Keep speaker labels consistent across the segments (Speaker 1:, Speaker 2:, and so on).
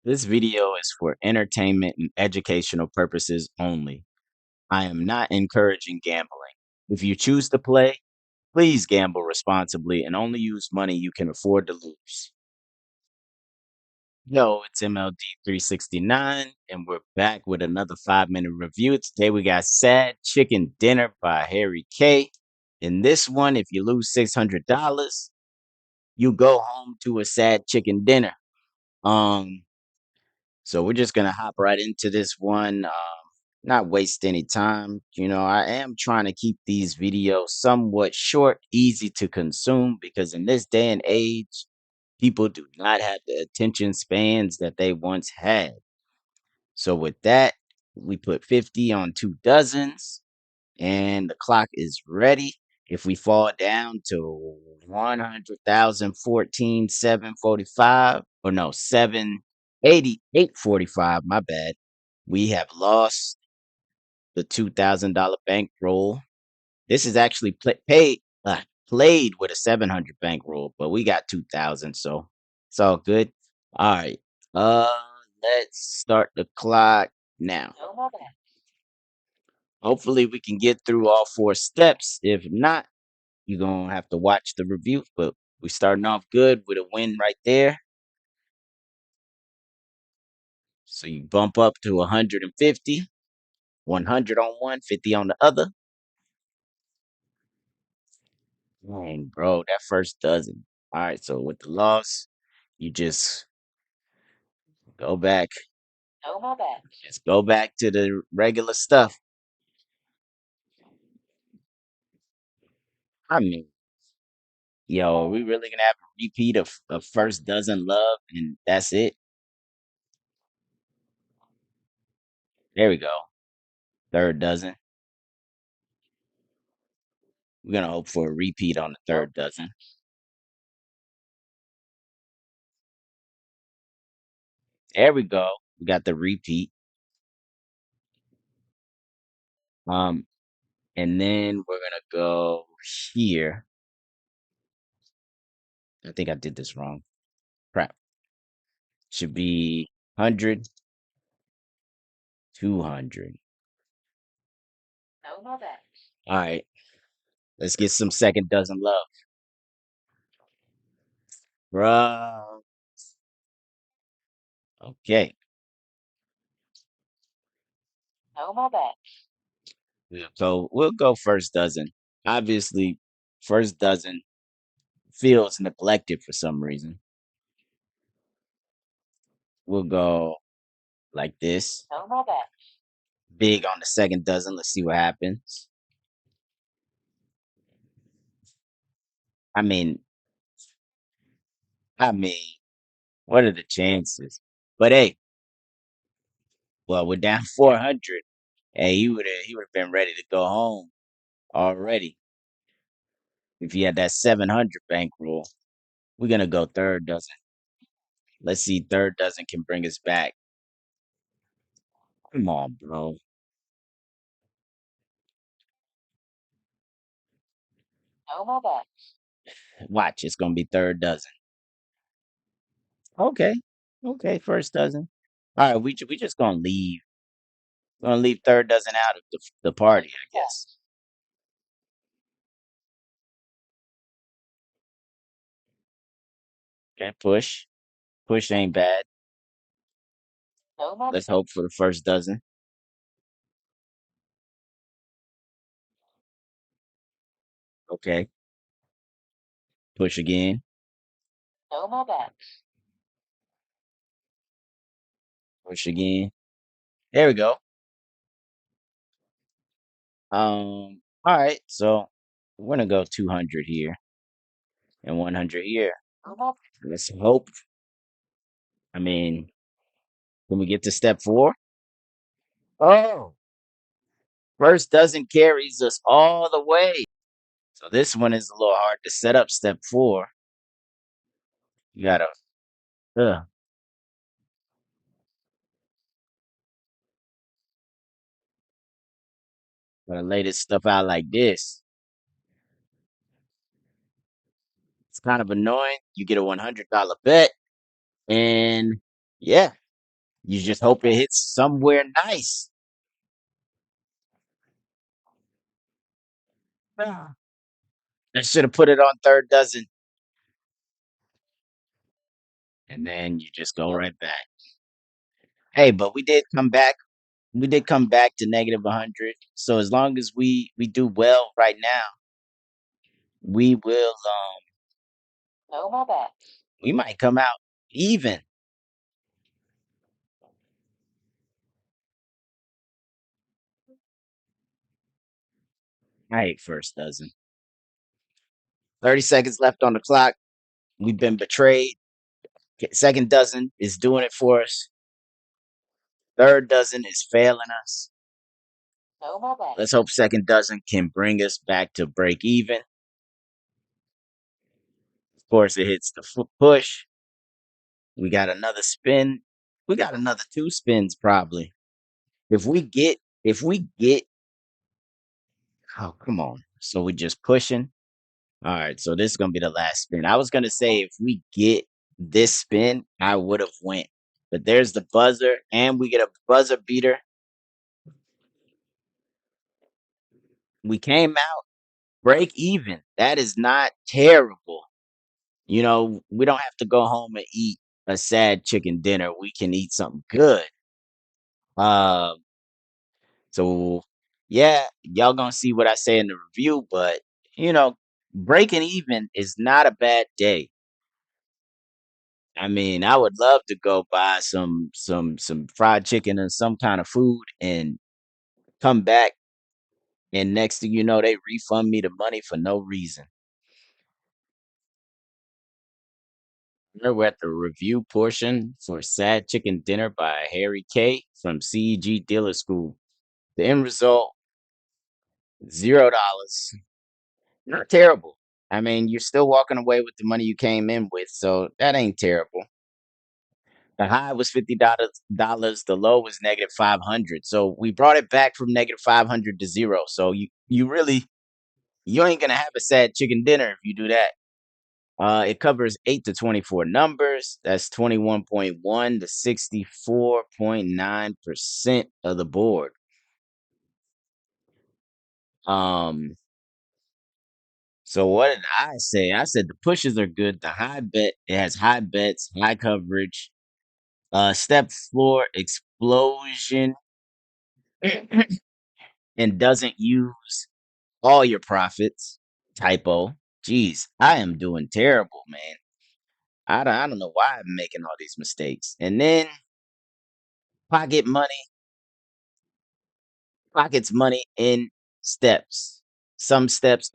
Speaker 1: This video is for entertainment and educational purposes only. I am not encouraging gambling. If you choose to play, please gamble responsibly and only use money you can afford to lose. Yo, it's MLD 369, and we're back with another 5 minute review. Today we got Sad Chicken Dinner by Harry K. In this one, if you lose $600, you go home to a sad chicken dinner. Um, So we're just gonna hop right into this one. Not waste any time. I am trying to keep these videos somewhat short, easy to consume, because in this day and age, people do not have the attention spans that they once had. So with that, we put 50 on 2 dozens, and the clock is ready. If we fall down to 100,014, 745, or no, 788.45, my bad, we have lost the $2,000 bankroll. This is actually played with a 700 bankroll, but we got 2,000, so it's all good. All right, uh, let's start the clock now. Hopefully, we can get through all 4 steps. If not, you're gonna have to watch the review. But we starting off good with a win right there. So you bump up to 150, 100 on one, 50 on the other. Dang, bro, that first dozen. All right, so with the loss, you just go back. Just go back to the regular stuff. I mean, yo, are we really gonna have a repeat of first dozen love and that's it? There we go. Third dozen. We're gonna hope for a repeat on the third dozen. There we go. We got the repeat. Um, and then we're gonna go here. I think I did this wrong. Crap. Should be 100, 200. All right. Let's get some second dozen love. Bruh. Okay. Yeah. So we'll go first dozen. Obviously, first dozen feels neglected for some reason. We'll go like this. Big on the second dozen. Let's see what happens. I mean, I mean, what are the chances? But hey, well, we're down 400. Hey, he would have been ready to go home already if he had that 700 bankroll. We're gonna go third dozen. Let's see, third dozen can bring us back. Come on, bro. Watch, it's gonna be third dozen. Okay, okay, first dozen. All right, we just gonna leave. We're gonna leave third dozen out of the party, I guess. Okay, push ain't bad. Let's hope for the first dozen. Okay, push again. Push again. There we go. All right, so we're gonna go 200 here and 100 here. Let's hope. I mean, can we get to step 4? Oh, first dozen carries us all the way. So this one is a little hard to set up step 4. You gotta, uh, gotta lay this stuff out like this. It's kind of annoying. You get a $100 bet, and yeah, You just hope it hits somewhere nice. Ah, I should have put it on third dozen, and then you just go right back. Hey, but we did come back. We did come back to negative 100. So as long as we do well right now, we will. No more bad. We might come out even. I hate first dozen. 30 seconds left on the clock. We've been betrayed. Second dozen is doing it for us. Third dozen is failing us. No more bad. Let's hope second dozen can bring us back to break even. Of course, it hits the push. We got another spin. We got another two spins probably. If we get, oh come on. So we just pushing. All right, so this is gonna be the last spin. I was gonna say if we get this spin, I would have went. But there's the buzzer, and we get a buzzer beater. We came out break even. That is not terrible. We don't have to go home and eat a sad chicken dinner. We can eat something good. Um, so yeah, y'all gonna see what I say in the review, but you know, breaking even is not a bad day. I mean, I would love to go buy some fried chicken and some kind of food and come back, and next thing you know, they refund me the money for no reason. We're at the review portion for Sad Chicken Dinner by Harry K from CEG Dealer School. The end result, $0. Not terrible. I mean, you're still walking away with the money you came in with, so that ain't terrible. The high was $50. The low was negative 500. So we brought it back from negative 500 to zero. So you ain't gonna have a sad chicken dinner if you do that. It covers 8 to 24 numbers. That's 21.1 to 64.9% of the board. Um, so what did I say? I said the pushes are good. The high bet, it has high bets, high coverage, step floor explosion, and doesn't use all your profits. Typo. Jeez, I am doing terrible, man. I don't know why I'm making all these mistakes. And then pocket money, pockets money in steps. Some steps,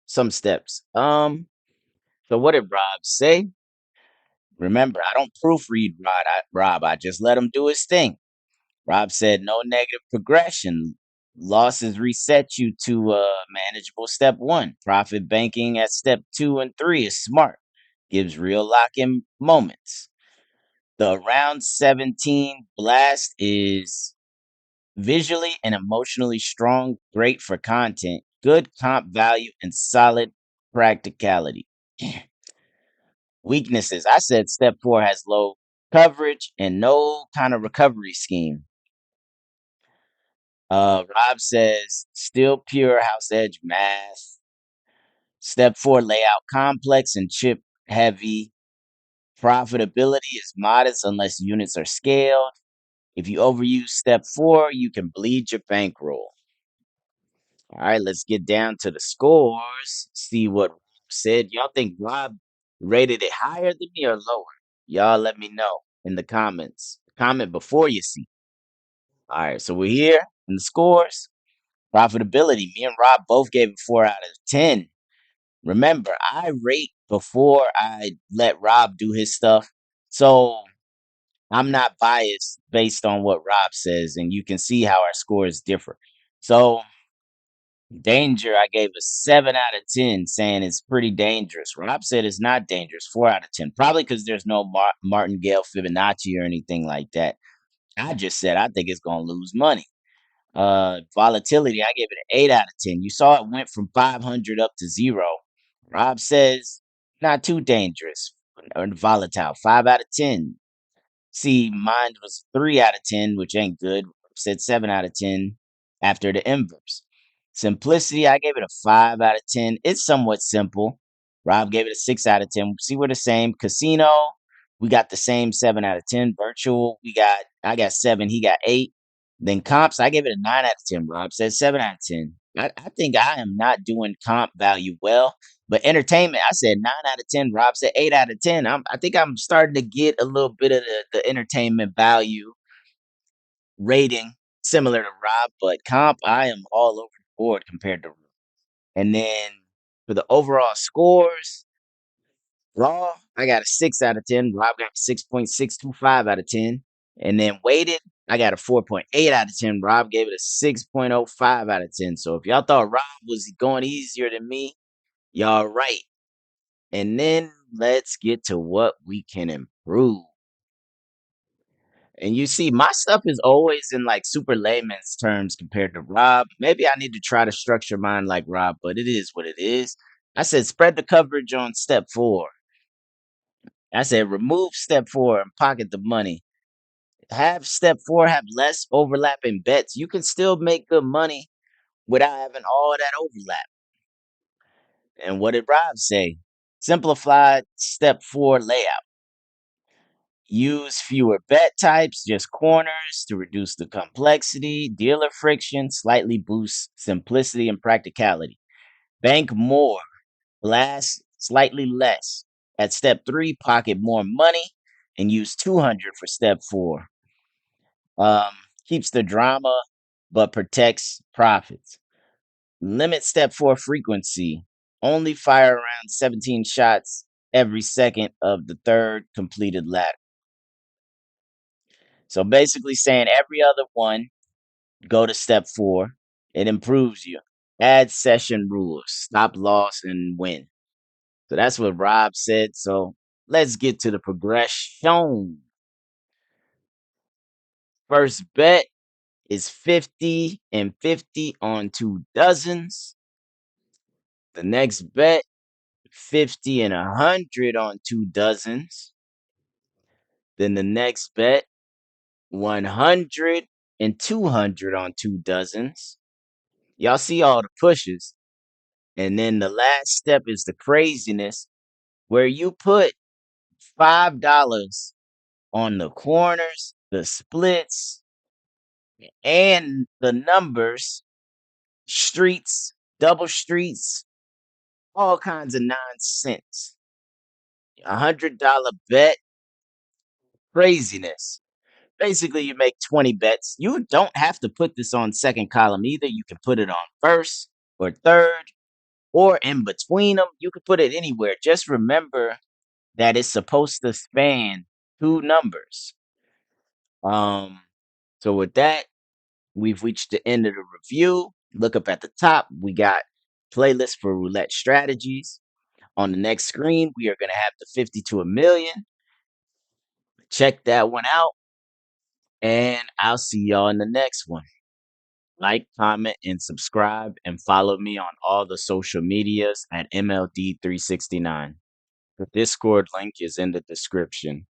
Speaker 1: some steps. So what did Rob say? Remember, I don't proofread Rob. I just let him do his thing. Rob said no negative progression. Losses reset you to manageable step one. Profit banking at step two and three is smart. Gives real lock in moments. The round 17 blast is visually and emotionally strong, great for content, good comp value, and solid practicality. Weaknesses. I said step four has low coverage and no kind of recovery scheme. Rob says still pure house edge math. Step four layout complex and chip heavy. Profitability is modest unless units are scaled. If you overuse step four, you can bleed your bankroll. All right, let's get down to the scores. See what Rob said. Y'all think Rob rated it higher than me or lower? Y'all let me know in the comments. Comment before you see. All right, so we're here in the scores. Profitability. Me and Rob both gave it 4 out of 10. Remember, I rate before I let Rob do his stuff. So I'm not biased based on what Rob says, and you can see how our scores differ. So danger, I gave a 7 out of 10, saying it's pretty dangerous. Rob said it's not dangerous, 4 out of 10. Probably because there's no martingale Fibonacci or anything like that. I just said I think it's gonna lose money. Volatility, I gave it an 8 out of 10. You saw it went from 500 up to zero. Rob says not too dangerous or volatile, 5 out of 10. See, mine was 3 out of 10, which ain't good. Said 7 out of 10 after the inverse. Simplicity, I gave it a 5 out of 10. It's somewhat simple. Rob gave it a 6 out of 10. See, we're the same. Casino, we got the same 7 out of 10. Virtual, I got 7, he got 8. Then comps, I gave it a 9 out of 10. Rob said 7 out of 10. I think I am not doing comp value well. But entertainment, I said 9 out of 10. Rob said 8 out of 10. I think I'm starting to get a little bit of the entertainment value rating similar to Rob, but comp, I am all over the board compared to Rob. And then for the overall scores, raw, I got a 6 out of 10. Rob got a 6.625 out of 10. And then weighted, I got a 4.8 out of 10. Rob gave it a 6.05 out of 10. So if y'all thought Rob was going easier than me, y'all right. And then let's get to what we can improve. And you see, my stuff is always in like super layman's terms compared to Rob. Maybe I need to try to structure mine like Rob, but it is what it is. I said spread the coverage on step 4. I said remove step 4 and pocket the money. Have step 4 have less overlapping bets. You can still make good money without having all that overlap. And what did Rob say? Simplified step 4 layout. Use fewer bet types, just corners to reduce the complexity. Dealer friction slightly boosts simplicity and practicality. Bank more, blast slightly less. At step 3, pocket more money and use 200 for step 4. Um, Keeps the drama but protects profits. Limit step 4 frequency. Only fire around 17 shots every second of the third completed ladder. So basically saying every other one, go to step 4. It improves you. Add session rules, stop loss and win. So that's what Rob said. So let's get to the progression. First bet is 50 and 50 on 2 dozens. The next bet, 50 and 100 on 2 dozens. Then the next bet, 100 and 200 on 2 dozens. Y'all see all the pushes. And then the last step is the craziness where you put $5 on the corners, the splits, and the numbers, streets, double streets, all kinds of nonsense. $100 bet, craziness. Basically, you make 20 bets. You don't have to put this on second column either. You can put it on first or third or in between them. You can put it anywhere. Just remember that it's supposed to span 2 numbers. Um, so with that, we've reached the end of the review. Look up at the top. We got playlist for roulette strategies. On the next screen, we are going to have the 50 to a million. Check that one out. And I'll see y'all in the next one. Like, comment, and subscribe, and follow me on all the social medias at MLD369. The Discord link is in the description.